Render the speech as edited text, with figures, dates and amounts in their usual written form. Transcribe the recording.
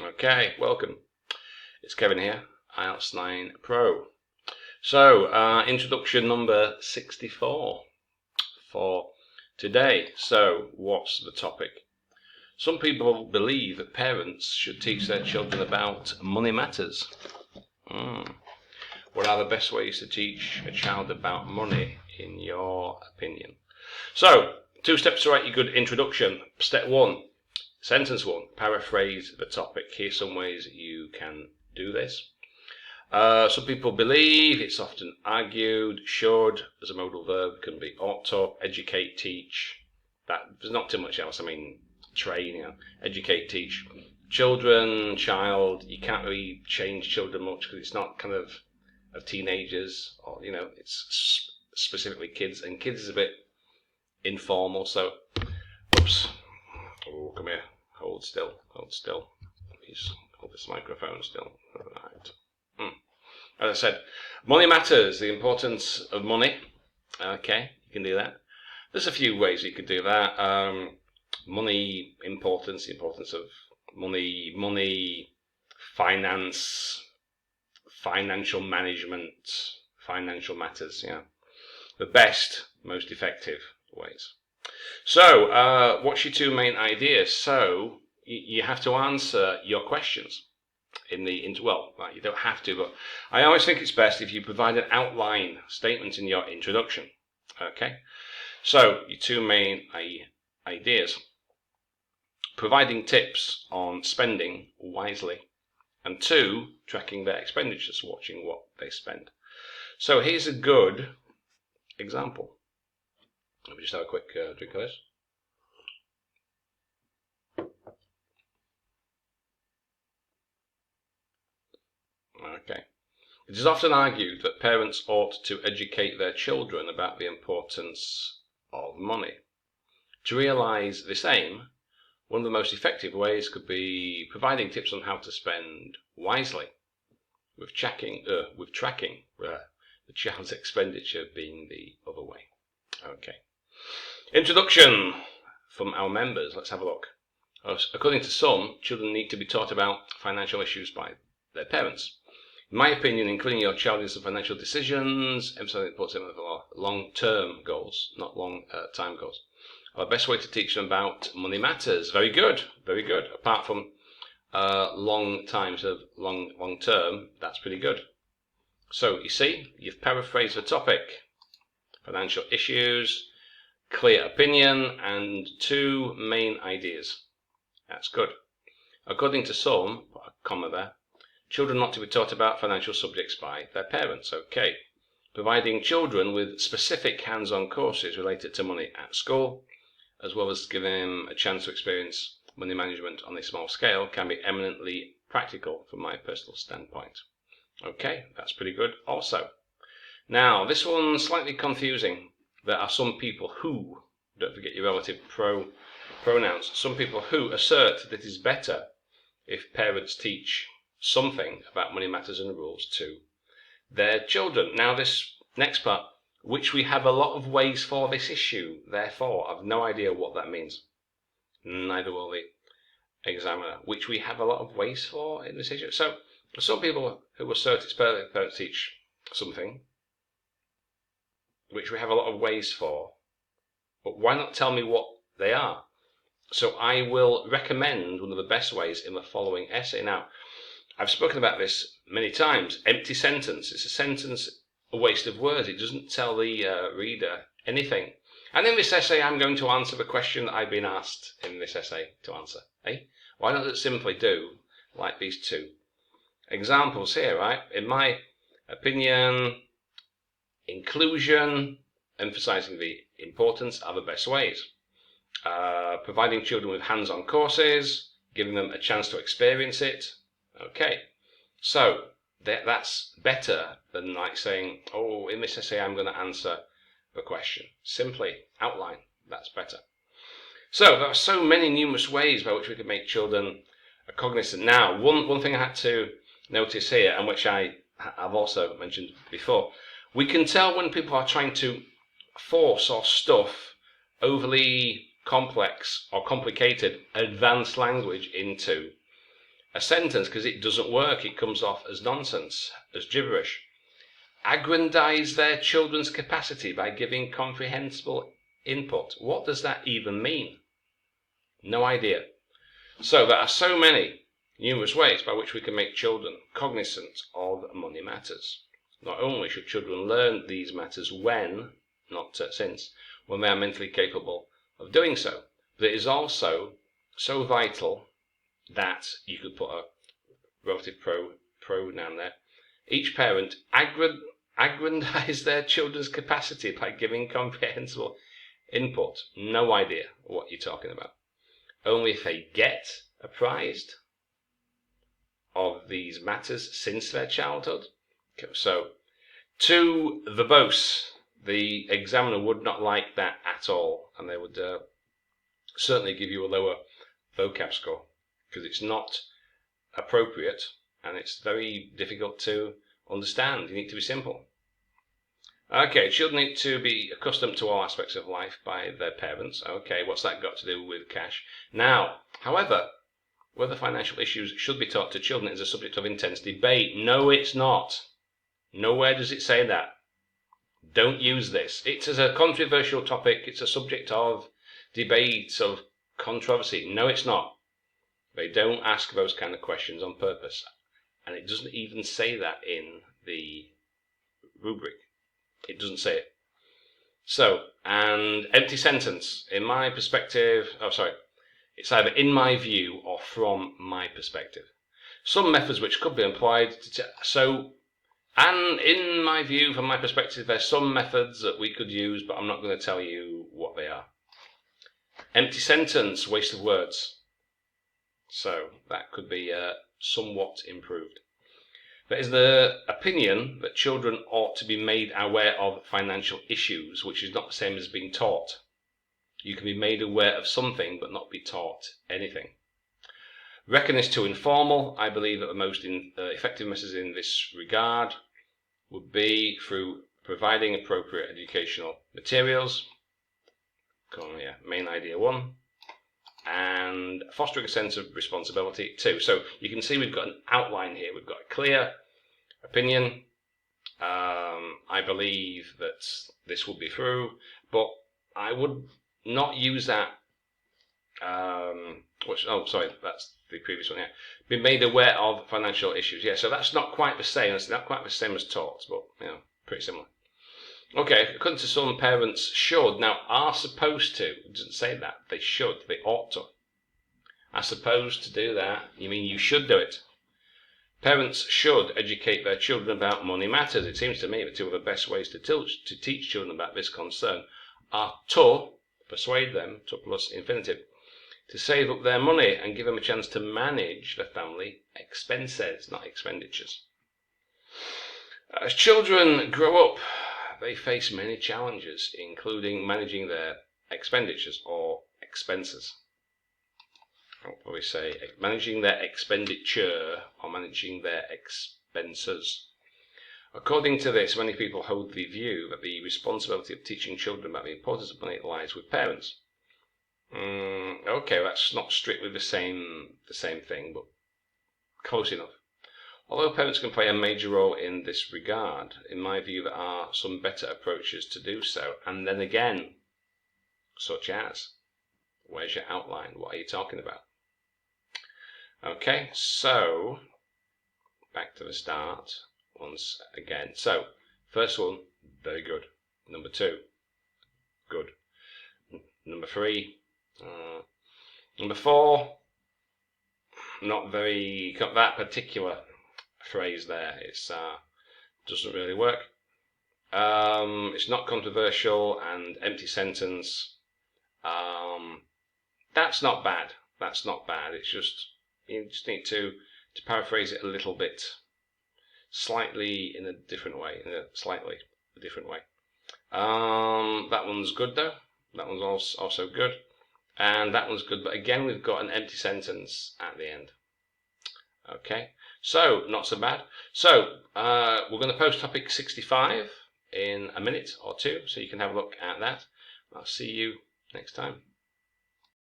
Okay, welcome. It's Kevin here, IELTS9PRO. So, introduction number 64 for today. So, what's the topic? Some people believe that parents should teach their children about money matters. What are the best ways to teach a child about money, in your opinion? So, 2 steps to write your good introduction. Step 1. Sentence 1, paraphrase the topic. Here's some ways you can do this. Some people believe, it's often argued, should as a modal verb can be ought to, educate, teach. There's not too much else. I mean, train, educate, teach. Children, child, you can't really change children much because it's not kind of teenagers, or it's specifically kids, and kids is a bit informal. So, oops. Oh, come here. Hold still. Please hold this microphone still. Right. As I said, money matters, the importance of money. Okay, you can do that. There's a few ways you could do that. Money importance, the importance of money, finance, financial management, financial matters, the best, most effective ways. So, what's your 2 main ideas? So, you have to answer your questions well, you don't have to, but I always think it's best if you provide an outline statement in your introduction. Okay? So, your 2 main ideas. Providing tips on spending wisely. And 2, tracking their expenditures, watching what they spend. So, here's a good example. Let me just have a quick drink of this. Okay. It is often argued that parents ought to educate their children about the importance of money. To realise this aim, one of the most effective ways could be providing tips on how to spend wisely, with tracking the child's expenditure being the other way. Okay. Introduction from our members. Let's have a look. According to some, children need to be taught about financial issues by their parents. In my opinion, including your child in some financial decisions, emphasizing the importance of long-term goals, not long-time goals, are the best way to teach them about money matters. Very good, very good. Apart from long time, so long-term, that's pretty good. So, you see, you've paraphrased the topic. Financial issues, clear opinion, and 2 main ideas. That's good. According to some, put a comma there, children not to be taught about financial subjects by their parents. Okay. Providing children with specific hands-on courses related to money at school, as well as giving them a chance to experience money management on a small scale, can be eminently practical from my personal standpoint. Okay, that's pretty good also. Now, this one's slightly confusing. There are some people who, don't forget your relative pronouns, some people who assert that it is better if parents teach something about money matters and rules to their children. Now, this next part, which we have a lot of ways for this issue, therefore, I've no idea what that means. Neither will the examiner. Which we have a lot of ways for in this issue. So, some people who assert it's better if parents teach something, which we have a lot of ways for, but why not tell me what they are? So I will recommend one of the best ways in the following essay. Now, I've spoken about this many times. Empty sentence. It's a sentence, a waste of words. It doesn't tell the reader anything. And in this essay, I'm going to answer the question that I've been asked in this essay to answer. Why not just simply do like these 2 examples here, right? In my opinion, inclusion, emphasizing the importance, are the best ways. Providing children with hands-on courses, giving them a chance to experience it. Okay, so that's better than like saying, oh, in this essay I'm going to answer the question. Simply outline, that's better. So there are so many numerous ways by which we can make children cognizant. Now, one thing I had to notice here, and which I've also mentioned before, we can tell when people are trying to force or stuff overly complex or complicated advanced language into a sentence because it doesn't work. It comes off as nonsense, as gibberish. Aggrandize their children's capacity by giving comprehensible input. What does that even mean? No idea. So there are so many numerous ways by which we can make children cognizant of money matters. Not only should children learn these matters when, not since, when they are mentally capable of doing so, but it is also so vital that you could put a relative pronoun there. Each parent aggrandize their children's capacity by giving comprehensible input. No idea what you're talking about. Only if they get apprised of these matters since their childhood. So, to verbose, the examiner would not like that at all, and they would certainly give you a lower vocab score because it's not appropriate and it's very difficult to understand. You need to be simple. Okay, children need to be accustomed to all aspects of life by their parents. Okay, what's that got to do with cash? Now, however, whether financial issues should be taught to children is a subject of intense debate. No, it's not. Nowhere does it say that. Don't use this. It's a controversial topic. It's a subject of debate, of controversy. No, it's not. They don't ask those kind of questions on purpose. And it doesn't even say that in the rubric. It doesn't say it. So, and empty sentence. In my perspective, it's either in my view or from my perspective. Some methods which could be employed. And in my view, from my perspective, there's some methods that we could use, but I'm not going to tell you what they are. Empty sentence, waste of words. So that could be somewhat improved. There is the opinion that children ought to be made aware of financial issues, which is not the same as being taught. You can be made aware of something, but not be taught anything. Reckon is too informal. I believe that the most effective methods in this regard would be through providing appropriate educational materials. Main idea 1. And fostering a sense of responsibility 2. So you can see we've got an outline here. We've got a clear opinion. I believe that this will be through, but I would not use that. That's the previous one. Yeah, be made aware of financial issues. Yeah, so that's not quite the same. It's not quite the same as taught, but pretty similar. Okay, according to some, parents should, now are supposed to, it doesn't say that, they should, they ought to. Are supposed to do that, you mean you should do it. Parents should educate their children about money matters. It seems to me that two of the best ways to teach children about this concern are to persuade them, to plus infinitive, to save up their money and give them a chance to manage the family expenses, not expenditures. As children grow up, they face many challenges, including managing their expenditures or expenses. I'll probably say managing their expenditure or managing their expenses. According to this, many people hold the view that the responsibility of teaching children about the importance of money lies with parents. Okay, that's not strictly the same thing, but close enough. Although parents can play a major role in this regard, in my view there are some better approaches to do so. And then again, such as, where's your outline? What are you talking about? Okay, so back to the start once again. So, first one, very good. Number 2, good. Number 3, number 4, not that particular phrase there. It's doesn't really work. It's not controversial, and empty sentence. That's not bad. That's not bad. It's just you just need to paraphrase it a little bit, slightly in a different way. That one's good though. That one's also good, and that one's good. But again, we've got an empty sentence at the end. Okay, so not so bad. So we're going to post topic 65 in a minute or two, so you can have a look at that. I'll see you next time.